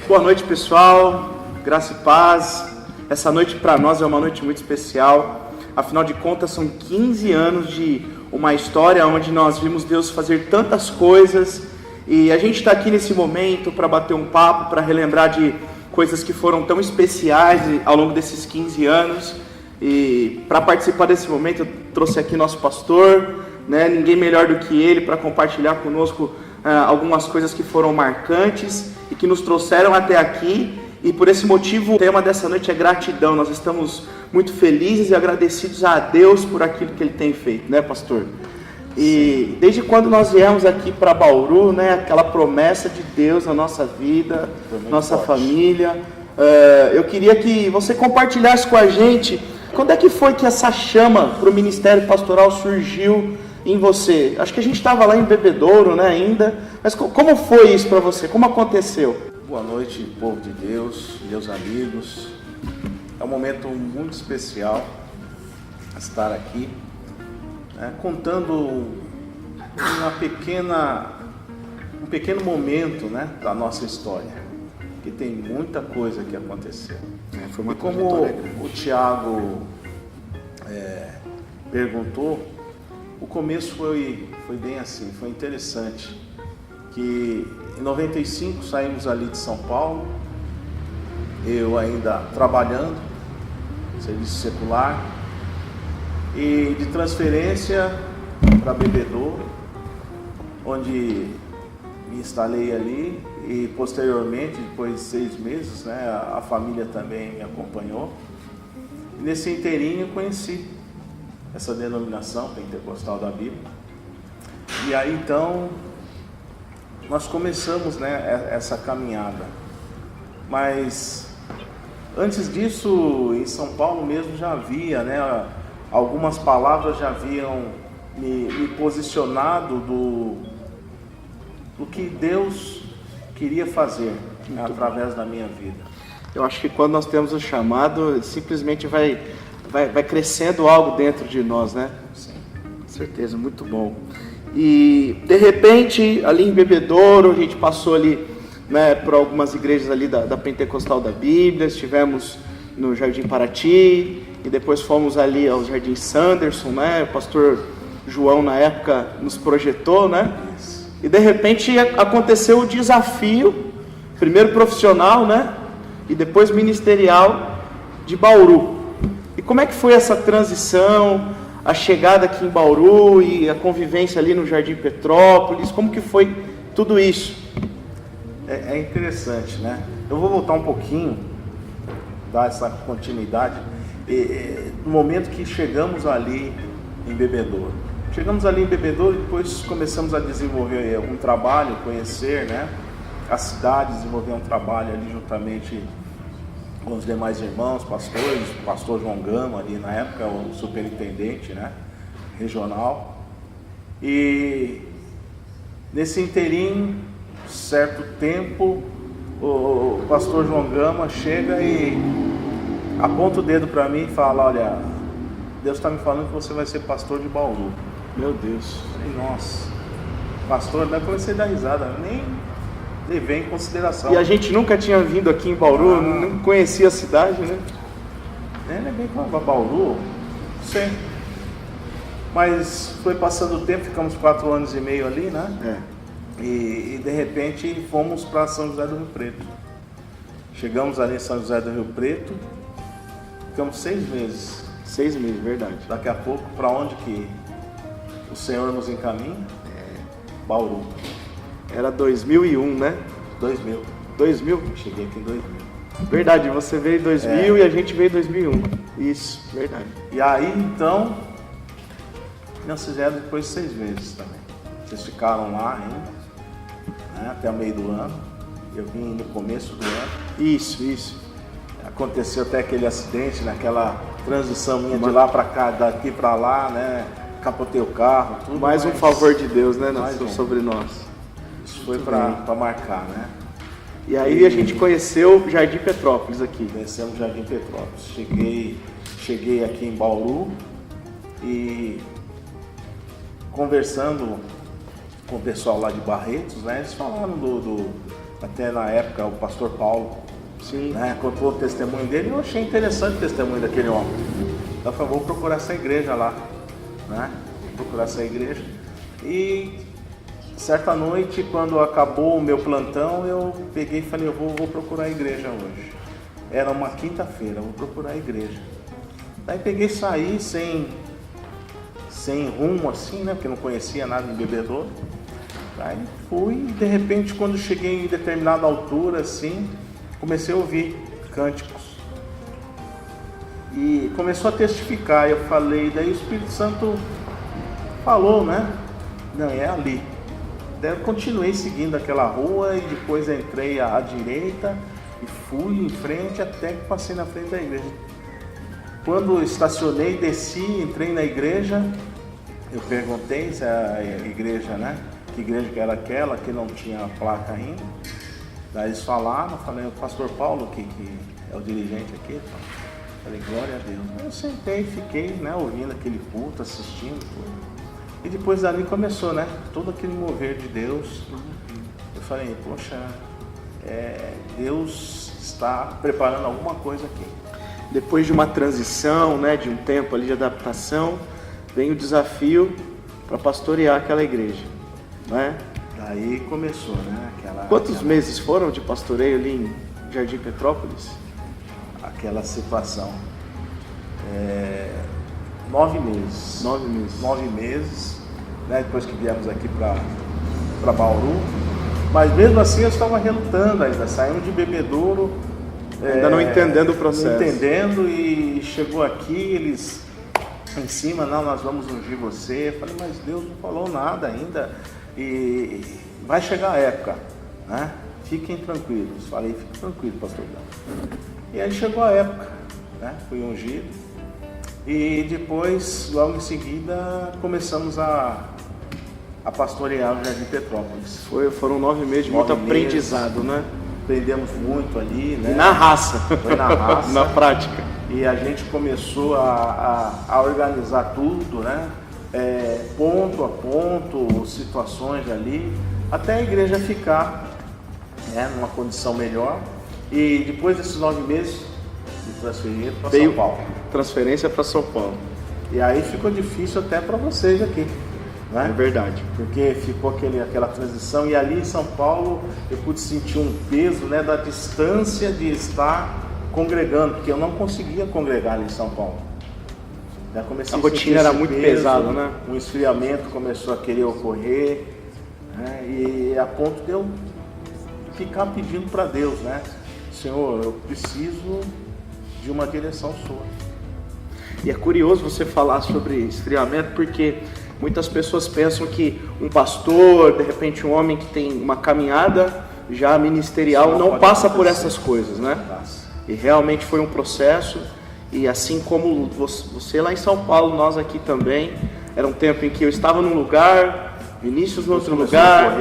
Boa noite, pessoal. Graça e paz. Essa noite para nós é uma noite muito especial. Afinal de contas, são 15 anos de uma história onde nós vimos Deus fazer tantas coisas. E a gente está aqui nesse momento para bater um papo, para relembrar de coisas que foram tão especiais ao longo desses 15 anos. E para participar desse momento, eu trouxe aqui nosso pastor, né? Ninguém melhor do que ele para compartilhar conosco algumas coisas que foram marcantes e que nos trouxeram até aqui. E por esse motivo, o tema dessa noite é gratidão. Nós estamos muito felizes e agradecidos a Deus por aquilo que Ele tem feito, né, pastor? E desde quando nós viemos aqui para Bauru, né, aquela promessa de Deus na nossa vida, nossa família, eu queria que você compartilhasse com a gente quando é que foi que essa chama para o ministério pastoral surgiu em você. Acho que a gente estava lá em Bebedouro, né, ainda, mas como foi isso para você? Como aconteceu? Boa noite, povo de Deus, meus amigos. É um momento muito especial estar aqui, né, contando um pequeno momento, né, da nossa história, que tem muita coisa que aconteceu. Foi uma e como o Tiago perguntou, o começo foi bem assim, foi interessante, que em 95 saímos ali de São Paulo, eu ainda trabalhando, serviço secular, e de transferência para Bebedouro, onde me instalei ali e posteriormente, depois de 6 meses, né, a família também me acompanhou. E nesse inteirinho eu conheci essa denominação pentecostal da Bíblia. E aí então nós começamos, né, essa caminhada. Mas antes disso, em São Paulo mesmo já havia, né, algumas palavras já haviam me posicionado do que Deus queria fazer através da minha vida. Eu acho que quando nós temos o chamado, simplesmente vai crescendo algo dentro de nós, né? Sim. Com certeza, muito bom. E de repente, ali em Bebedouro, a gente passou ali, né, por algumas igrejas ali da Pentecostal da Bíblia, estivemos no Jardim Paraty, e depois fomos ali ao Jardim Sanderson, né? O pastor João na época nos projetou, né? E de repente aconteceu o desafio, primeiro profissional, né? E depois ministerial de Bauru. E como é que foi essa transição, a chegada aqui em Bauru e a convivência ali no Jardim Petrópolis? Como que foi tudo isso? É interessante, né? Eu vou voltar um pouquinho, dar essa continuidade, no momento que chegamos ali em Bebedouro. Chegamos ali em Bebedouro e depois começamos a desenvolver um trabalho, conhecer, né, a cidade, desenvolver um trabalho ali juntamente com os demais irmãos, pastores, o pastor João Gama ali na época, o superintendente, né, regional. E nesse inteirinho, certo tempo, o pastor João Gama chega e aponta o dedo para mim e fala: olha, Deus está me falando que você vai ser pastor de Bauru. Meu Deus. Falei, nossa, pastor, eu comecei a dar risada, nem levei em consideração. E a gente nunca tinha vindo aqui em Bauru, não conhecia a cidade, né? Nem bem com Bauru, sim. Mas foi passando o tempo, ficamos 4 anos e meio ali, né? E de repente fomos para São José do Rio Preto. Chegamos ali em São José do Rio Preto, ficamos 6 meses. 6 meses, verdade. Daqui a pouco, para onde que o Senhor nos encaminha? Bauru. Era 2001, né? 2000. 2000? Cheguei aqui em 2000. Verdade, você veio em 2000 e a gente veio em 2001. Isso, verdade. E aí, então, nós fizemos depois de 6 meses também. Vocês ficaram lá ainda, né, até o meio do ano. Eu vim no começo do ano. Isso. Aconteceu até aquele acidente, naquela transição minha de lá para cá, daqui para lá, né? Capotei o carro, tudo. Mais um favor de Deus, né, sobre nós. Isso foi para marcar, né? E aí a gente conheceu o Jardim Petrópolis aqui. Conhecemos o Jardim Petrópolis. Cheguei aqui em Bauru e conversando com o pessoal lá de Barretos, né? Eles falaram até na época o pastor Paulo, Sim. né, contou o testemunho dele. Eu achei interessante o testemunho daquele homem. Então eu falei, vou procurar essa igreja lá, né? Vou procurar essa igreja. E certa noite, quando acabou o meu plantão, eu peguei e falei, eu vou procurar a igreja hoje. Era uma quinta-feira, vou procurar a igreja. Daí peguei e saí sem rumo assim, né? Porque não conhecia nada de bebedouro. Aí fui e de repente, quando cheguei em determinada altura assim, comecei a ouvir cânticos. E começou a testificar, eu falei, daí o Espírito Santo falou, né? Não, é ali. Daí eu continuei seguindo aquela rua e depois entrei à direita e fui em frente até que passei na frente da igreja. Quando estacionei, desci, entrei na igreja, eu perguntei se a igreja, né? Que igreja que era aquela, que não tinha placa ainda. Daí eles falaram, falei, o pastor Paulo, que é o dirigente aqui, falei, glória a Deus. Eu sentei, fiquei, né, ouvindo aquele culto, assistindo tudo. E depois dali começou, né, todo aquele mover de Deus. Eu falei, poxa, Deus está preparando alguma coisa aqui. Depois de uma transição, né, de um tempo ali de adaptação, vem o desafio para pastorear aquela igreja, né? Daí começou, né? Quantos meses foram de pastoreio ali em Jardim Petrópolis? Aquela situação. 9 meses. 9 meses. 9 meses, né? Depois que viemos aqui para Bauru. Mas mesmo assim eu estava relutando ainda, saindo de bebedouro. Ainda não entendendo o processo. Não entendendo, e chegou aqui, eles em cima, não, nós vamos ungir você. Eu falei, mas Deus não falou nada ainda. E vai chegar a época, né? Fiquem tranquilos. Falei, fique tranquilo, pastor Dan. E aí chegou a época, né? Fui ungido. E depois, logo em seguida, começamos a pastorear o Jardim Petrópolis. Foram 9 meses de muito aprendizado, né? Aprendemos muito ali, né? E na raça. Foi na raça. Na prática. E a gente começou a organizar tudo, né? Ponto a ponto, situações ali, até a igreja ficar, né, numa condição melhor. E depois desses 9 meses, me transferi para São Paulo. Transferência para São Paulo. E aí ficou difícil até para vocês aqui, né? É verdade. Porque ficou aquela transição, e ali em São Paulo eu pude sentir um peso, né, da distância de estar congregando, porque eu não conseguia congregar ali em São Paulo. Já comecei a rotina era muito pesada, né? Um esfriamento começou a querer ocorrer, né? E a ponto de eu ficar pedindo para Deus, né? Senhor, eu preciso de uma direção sua. E é curioso você falar sobre esfriamento, porque muitas pessoas pensam que um pastor, de repente um homem que tem uma caminhada já ministerial, não passa por essas coisas, né? E realmente foi um processo. E assim como você lá em São Paulo, nós aqui também, era um tempo em que eu estava num lugar, Vinícius no outro lugar,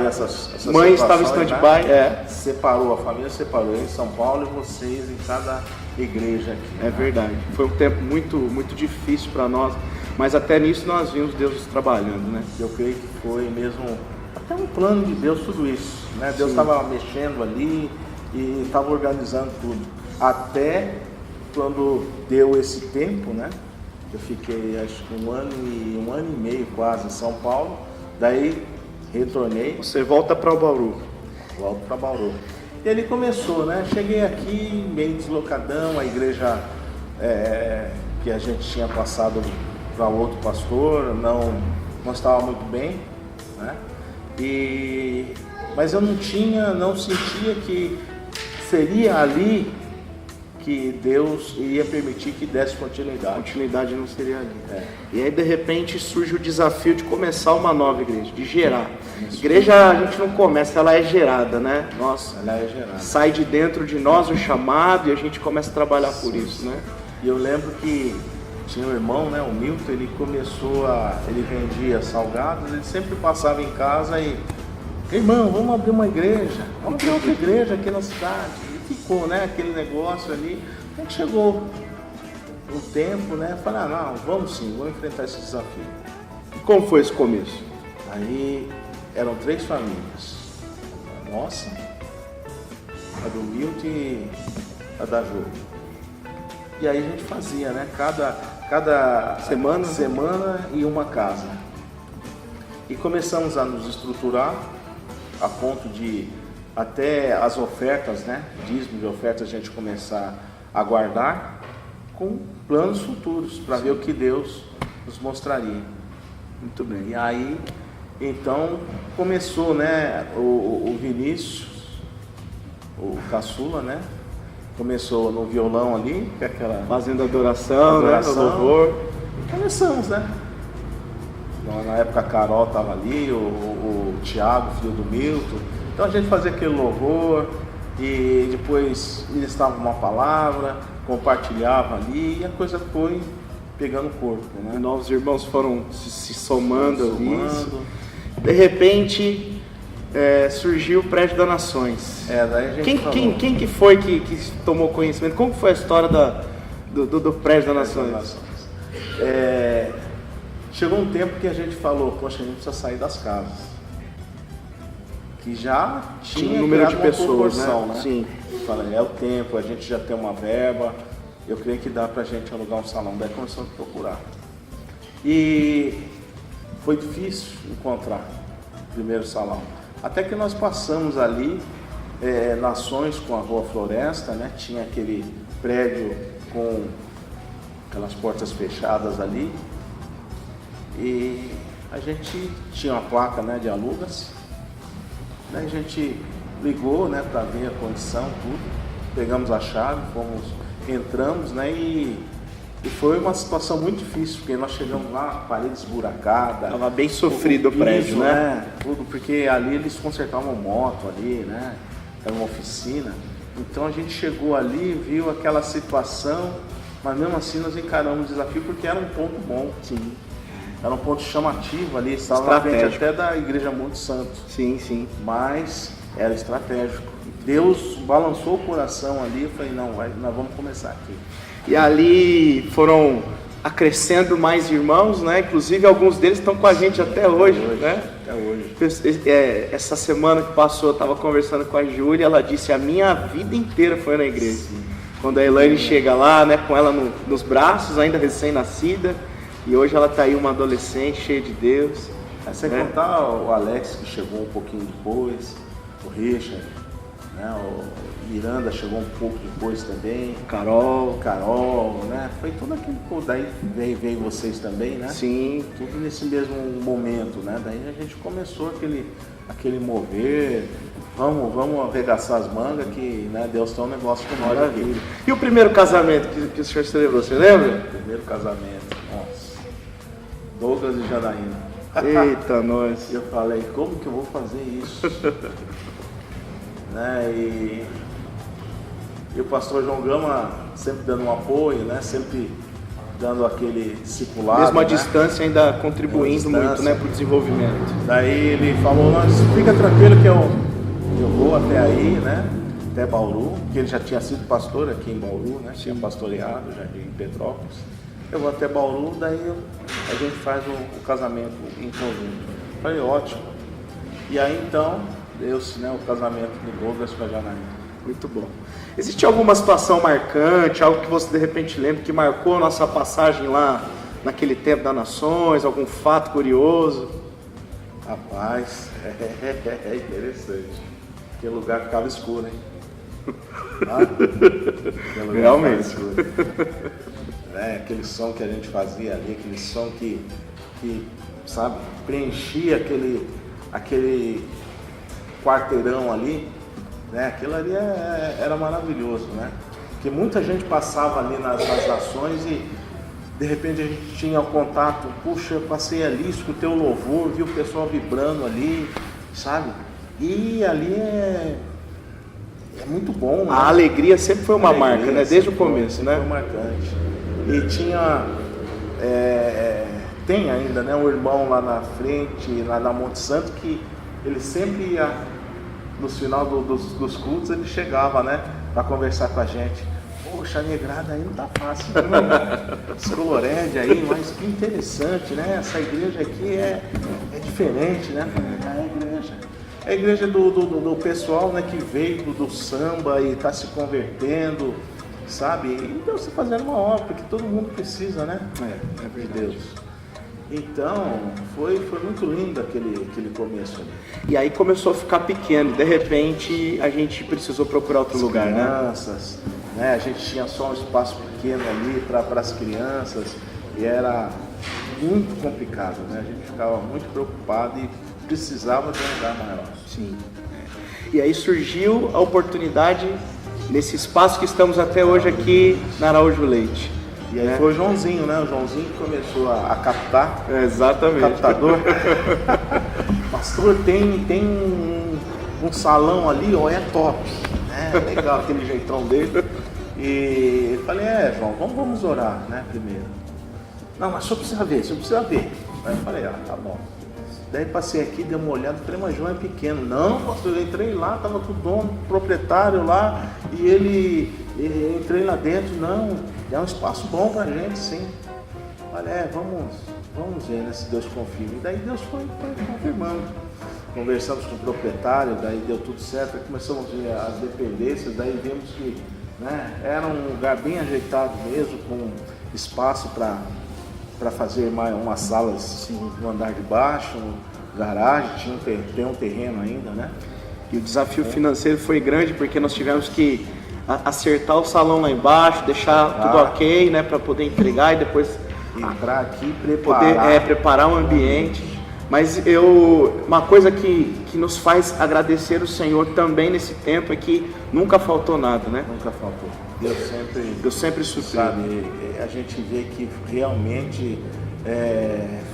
mãe estava em stand-by. Né? Separou, a família separou, eu em São Paulo e vocês em cada igreja aqui. É verdade, foi um tempo muito, muito difícil para nós, mas até nisso nós vimos Deus trabalhando, né? Eu creio que foi mesmo até um plano de Deus tudo isso, né? Deus estava mexendo ali e estava organizando tudo, até quando deu esse tempo, né? Eu fiquei acho que um ano e meio quase em São Paulo, daí retornei. Você volta para o Bauru? Volto para Bauru. E ele começou, né? Cheguei aqui meio deslocadão, a igreja que a gente tinha passado para outro pastor não estava muito bem, né? Mas eu não sentia que seria ali que Deus iria permitir que desse continuidade. Continuidade não seria ali. E aí de repente surge o desafio de começar uma nova igreja, de gerar. Igreja a gente não começa, ela é gerada, né? Nossa, ela é gerada. Sai de dentro de nós o chamado e a gente começa a trabalhar por isso, né? E eu lembro que tinha um irmão, né, o Milton, ele vendia salgados, ele sempre passava em casa e, irmão, vamos abrir uma igreja, vamos abrir outra igreja aqui na cidade. Ficou, né, aquele negócio ali. A gente chegou um tempo, né, falei, não, vamos sim, vamos enfrentar esse desafio. E como foi esse começo? Aí eram 3 famílias. Nossa, a do Milton e a da Jô. E aí a gente fazia, né? Cada semana e uma casa. E começamos a nos estruturar a ponto de até as ofertas, né? Dízimo de ofertas a gente começar a guardar com planos futuros para ver o que Deus nos mostraria. Muito bem. E aí, então, começou, né? O Vinícius, o caçula, né? Começou no violão ali, com aquela... Fazendo adoração, né? O louvor. Começamos, né? Na época a Carol estava ali, o Thiago, filho do Milton. Então a gente fazia aquele louvor e depois ministrava uma palavra, compartilhava ali e a coisa foi pegando corpo, né? E novos irmãos foram se somando ali. De repente surgiu o Prédio das Nações. Daí a gente quem que foi que tomou conhecimento? Como foi a história do Prédio das Nações? Chegou um tempo que a gente falou, poxa, a gente precisa sair das casas. Que já tinha um número de pessoas, né? Sim. Falei, é o tempo, a gente já tem uma verba, eu creio que dá pra gente alugar um salão. Daí começamos a procurar. E foi difícil encontrar o primeiro salão. Até que nós passamos ali, Nações com a Rua Floresta, né? Tinha aquele prédio com aquelas portas fechadas ali. E a gente tinha uma placa, né, de alugas. Daí a gente ligou, né, para ver a condição, tudo. Pegamos a chave, entramos, né, e foi uma situação muito difícil, porque nós chegamos lá, parede esburacada. Estava bem sofrido o prédio, né? Tudo, porque ali eles consertavam moto ali, né? Era uma oficina. Então a gente chegou ali, viu aquela situação, mas mesmo assim nós encaramos o desafio porque era um ponto bom. Sim. Era um ponto chamativo ali, estava na frente até da Igreja Monte Santo. Sim, sim. Mas era estratégico. Deus balançou o coração ali e falei, não, nós vamos começar aqui. E ali foram acrescendo mais irmãos, né? Inclusive alguns deles estão com a gente até hoje, né? Até hoje. Essa semana que passou, eu estava conversando com a Júlia, ela disse, a minha vida inteira foi na igreja. Sim. Quando a Elaine chega lá, né, com ela nos braços, ainda recém-nascida, e hoje ela está aí uma adolescente, cheia de Deus. Sem contar o Alex, que chegou um pouquinho depois, o Richard, né, o Miranda chegou um pouco depois também. Carol, né? Foi tudo aquilo. Daí veio vocês também, né? Sim. Tudo nesse mesmo momento, né? Daí a gente começou aquele mover. Vamos arregaçar as mangas que, né, Deus tem um negócio com nós aqui. E o primeiro casamento que o senhor celebrou, você lembra? Primeiro casamento, nossa. Douglas e Janaína. Eita, nós. Eu falei, como que eu vou fazer isso? Né? E o pastor João Gama sempre dando um apoio, né? Sempre dando aquele discipulado. Mesmo à né? distância, ainda contribuindo muito, né, para o desenvolvimento. Daí ele falou, fica tranquilo que eu vou até aí, né? Até Bauru, que ele já tinha sido pastor aqui em Bauru, né? Tinha pastoreado já em Petrópolis. Eu vou até Bauru, daí a gente faz o casamento em conjunto. Falei, ótimo. E aí então, deu-se, né, o casamento de Douglas com a Janaína. Muito bom. Existe alguma situação marcante, algo que você de repente lembra que marcou a nossa passagem lá naquele tempo das Nações, algum fato curioso? Rapaz, é interessante. Aquele lugar ficava escuro, hein? Realmente. Aquele som que a gente fazia ali, aquele som que sabe, preenchia aquele quarteirão ali, né? Aquilo ali era maravilhoso, né? Porque muita gente passava ali nas Nações e de repente a gente tinha o contato, puxa, eu passei ali, escutei o louvor, vi o pessoal vibrando ali, sabe? E ali é muito bom, né? A alegria sempre foi uma marca, né? Desde o começo, né? Foi marcante. E tinha, tem ainda, né, um irmão lá na frente, lá na Monte Santo, que ele sempre ia, no final dos cultos, ele chegava, né, para conversar com a gente. Poxa, a negrada aí não tá fácil, não. Esse Colorede aí, mas que interessante, né? Essa igreja aqui é diferente, né? É a igreja. É a igreja do pessoal, né, que veio do samba e está se convertendo, sabe? E Deus está fazendo uma obra, porque todo mundo precisa, né? É De Deus. Então, foi muito lindo aquele começo ali. E aí começou a ficar pequeno, de repente a gente precisou procurar outro lugar, crianças, né? A gente tinha só um espaço pequeno ali para as crianças e era muito complicado, né? A gente ficava muito preocupado e precisava de um lugar maior. Sim. E aí surgiu a oportunidade nesse espaço que estamos até hoje aqui na Araújo Leite. E aí foi o Joãozinho, né? O Joãozinho que começou a captar. Exatamente. Captador. Pastor, tem um salão ali, ó, é top. Né? Legal aquele jeitão dele. E eu falei, João, vamos orar, né, primeiro. Não, mas só precisa ver. Aí eu falei, tá bom. Daí passei aqui, dei uma olhada, falei, mas João é pequeno. Não, pastor, eu entrei lá, tava com o dono, o proprietário lá, e entrei lá dentro, não, é um espaço bom pra gente, sim. Falei, vamos ver, né, se Deus confirma. E daí Deus foi confirmando. Conversamos com o proprietário, daí deu tudo certo, aí começamos a ver as dependências, daí vimos que, né, era um lugar bem ajeitado mesmo, com espaço para fazer mais umas salas assim, no andar de baixo, garagem, tem um terreno ainda, né? E o desafio financeiro foi grande porque nós tivemos que acertar o salão lá embaixo, deixar tudo ok, né, para poder entregar e depois entrar aqui, preparar um ambiente. Mas uma coisa que nos faz agradecer o Senhor também nesse tempo é que nunca faltou nada, né? Nunca faltou. Deus sempre supriu. Sabe, a gente vê que realmente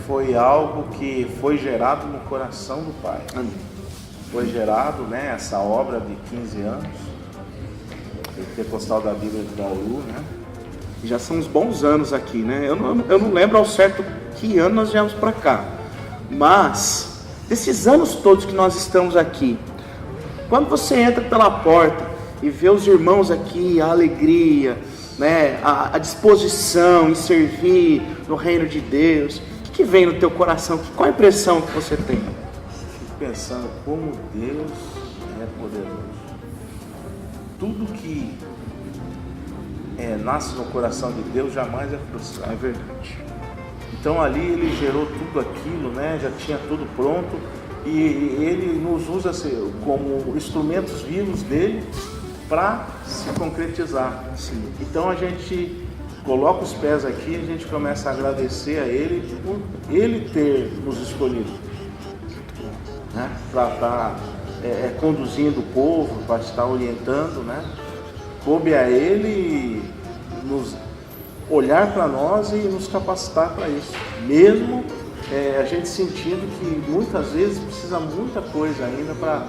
foi algo que foi gerado no coração do Pai. Amém. Foi gerado, né, essa obra de 15 anos, Pentecostal da Bíblia de Bauru, né? Já são uns bons anos aqui, né? Eu não lembro ao certo que ano nós viemos para cá, mas desses anos todos que nós estamos aqui, quando você entra pela porta e vê os irmãos aqui, a alegria, né, a disposição em servir no reino de Deus, o que vem no teu coração? Qual a impressão que você tem? Fico pensando como Deus é poderoso. Tudo que nasce no coração de Deus jamais é frustrado. É verdade. Então ali ele gerou tudo aquilo, né? Já tinha tudo pronto e ele nos usa como instrumentos vivos dele para se concretizar. Sim. Então a gente coloca os pés aqui e a gente começa a agradecer a ele por ele ter nos escolhido, né? Para estar conduzindo o povo, para estar orientando, né? Coube a ele nos olhar para nós e nos capacitar para isso, mesmo a gente sentindo que muitas vezes precisa muita coisa ainda para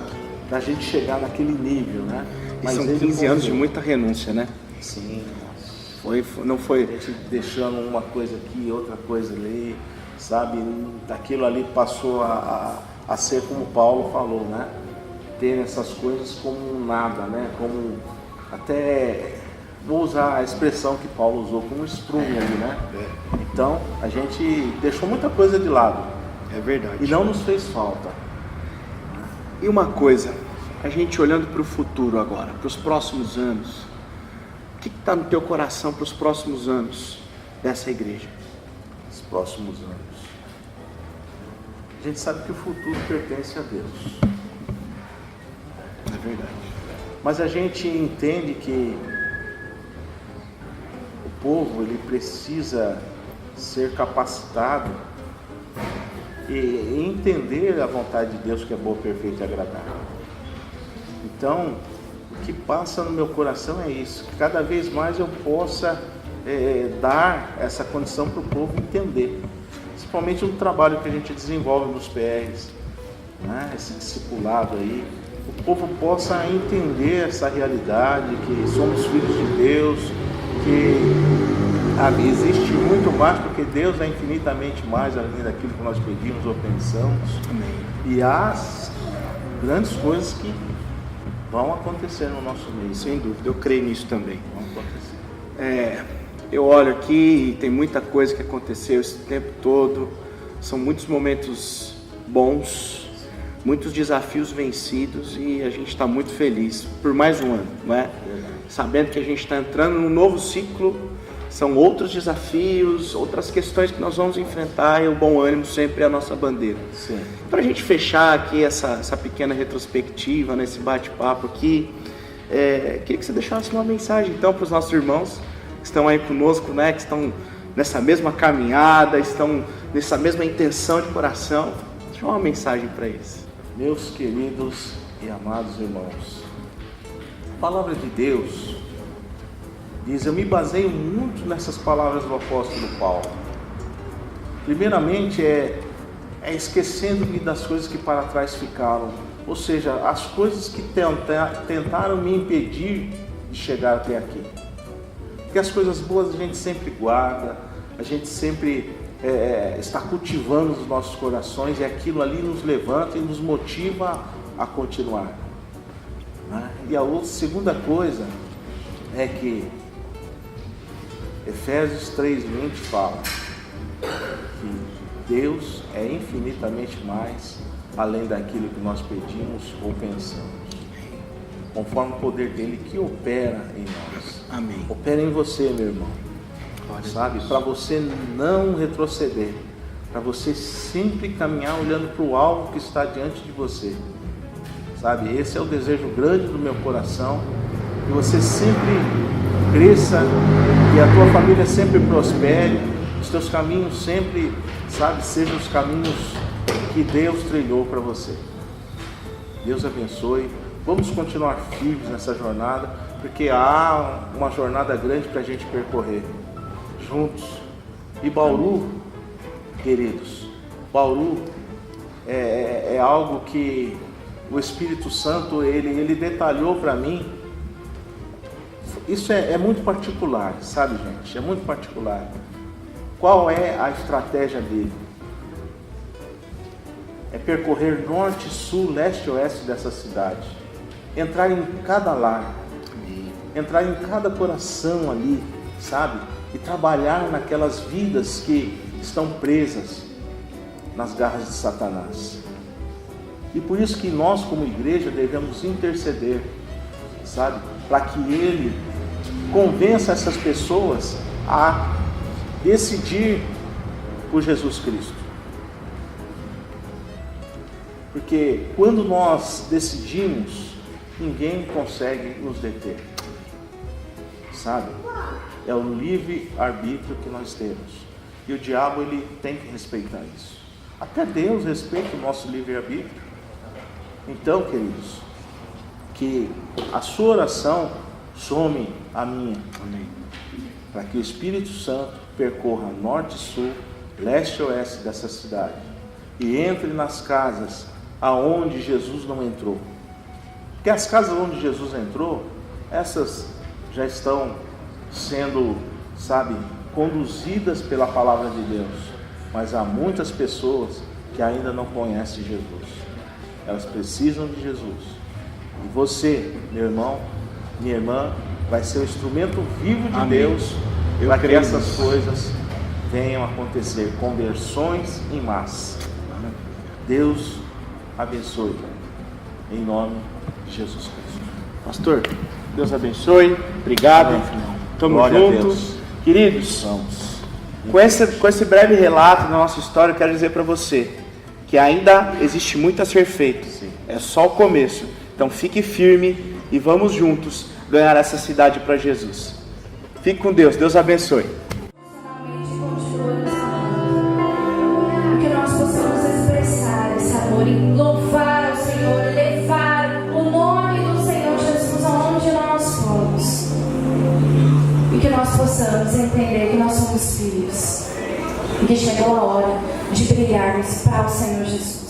a gente chegar naquele nível, né? Mas são 15 anos de muita renúncia, né? Sim. Não foi... A gente deixando uma coisa aqui, outra coisa ali, sabe? Aquilo ali passou a ser como Paulo falou, né? Ter essas coisas como nada, né? Como até... Vou usar a expressão que Paulo usou, como estrume ali, né? Então, a gente deixou muita coisa de lado. É verdade. E não nos fez falta. E uma coisa, a gente olhando para o futuro agora, para os próximos anos, o que está no teu coração para os próximos anos dessa igreja? Os próximos anos. A gente sabe que o futuro pertence a Deus. É verdade. Mas a gente entende que o povo ele precisa ser capacitado e entender a vontade de Deus que é boa, perfeita e agradável. Então, o que passa no meu coração é isso, que cada vez mais eu possa dar essa condição para o povo entender, principalmente no trabalho que a gente desenvolve nos PRs, né? Esse discipulado aí, o povo possa entender essa realidade, que somos filhos de Deus, que existe muito mais, porque Deus é infinitamente mais além daquilo que nós pedimos ou pensamos. Amém. E há grandes coisas que vão acontecer no nosso meio. Sem dúvida, eu creio nisso também. Vão acontecer. Eu olho aqui e tem muita coisa que aconteceu esse tempo todo, são muitos momentos bons, muitos desafios vencidos e a gente está muito feliz por mais um ano, não é? Sabendo que a gente está entrando num novo ciclo, são outros desafios, outras questões que nós vamos enfrentar e o bom ânimo sempre é a nossa bandeira. Para a gente fechar aqui essa pequena retrospectiva, nesse bate-papo aqui, queria que você deixasse uma mensagem então para os nossos irmãos que estão aí conosco, né, que estão nessa mesma caminhada, estão nessa mesma intenção de coração. Deixa uma mensagem para eles. Meus queridos e amados irmãos, a palavra de Deus diz, eu me baseio muito nessas palavras do apóstolo Paulo. Primeiramente é esquecendo-me das coisas que para trás ficaram, ou seja, as coisas que tentaram me impedir de chegar até aqui. Porque as coisas boas a gente sempre guarda, a gente sempre está cultivando os nossos corações, e aquilo ali nos levanta e nos motiva a continuar. E a segunda coisa é que Efésios 3:20 fala que Deus é infinitamente mais além daquilo que nós pedimos ou pensamos, conforme o poder dele que opera em nós. Amém. Opera em você, meu irmão. Sabe, para você não retroceder, para você sempre caminhar olhando para o alvo que está diante de você, sabe, esse é o desejo grande do meu coração, que você sempre cresça, que a tua família sempre prospere, os teus caminhos sempre, sabe, sejam os caminhos que Deus trilhou para você. Deus abençoe, vamos continuar firmes nessa jornada, porque há uma jornada grande para a gente percorrer juntos. E Bauru, queridos, Bauru é algo que o Espírito Santo ele detalhou para mim. Isso é muito particular, sabe, gente? É muito particular. Qual é a estratégia dele? É percorrer norte, sul, leste e oeste dessa cidade, entrar em cada lar, entrar em cada coração ali, sabe? E trabalhar naquelas vidas que estão presas nas garras de Satanás. E por isso que nós, como igreja, devemos interceder, sabe? Para que ele convença essas pessoas a decidir por Jesus Cristo. Porque quando nós decidimos, ninguém consegue nos deter, sabe? É o livre-arbítrio que nós temos. E o diabo, ele tem que respeitar isso. Até Deus respeita o nosso livre-arbítrio. Então, queridos, que a sua oração some a minha. Amém. Para que o Espírito Santo percorra norte e sul, leste e oeste dessa cidade. E entre nas casas aonde Jesus não entrou. Porque as casas onde Jesus entrou, essas já estão sendo, sabe, conduzidas pela palavra de Deus, mas há muitas pessoas que ainda não conhecem Jesus, elas precisam de Jesus, e você, meu irmão, minha irmã, vai ser o instrumento vivo de Amém. Deus, para que essas coisas venham a acontecer, conversões em massa. Deus abençoe, em nome de Jesus Cristo. Pastor, Deus abençoe, obrigado. Tamo junto. Queridos, vamos. Com esse breve relato da nossa história, eu quero dizer para você que ainda existe muito a ser feito. Sim. É só o começo. Então fique firme e vamos juntos ganhar essa cidade para Jesus. Fique com Deus. Deus abençoe. Que nós possamos expressar esse amor e louvar ao Senhor, levar o nome do Senhor Jesus aonde nós formos. E que nós possamos entender que nós somos filhos e que chegou a hora de brilharmos para o Senhor Jesus.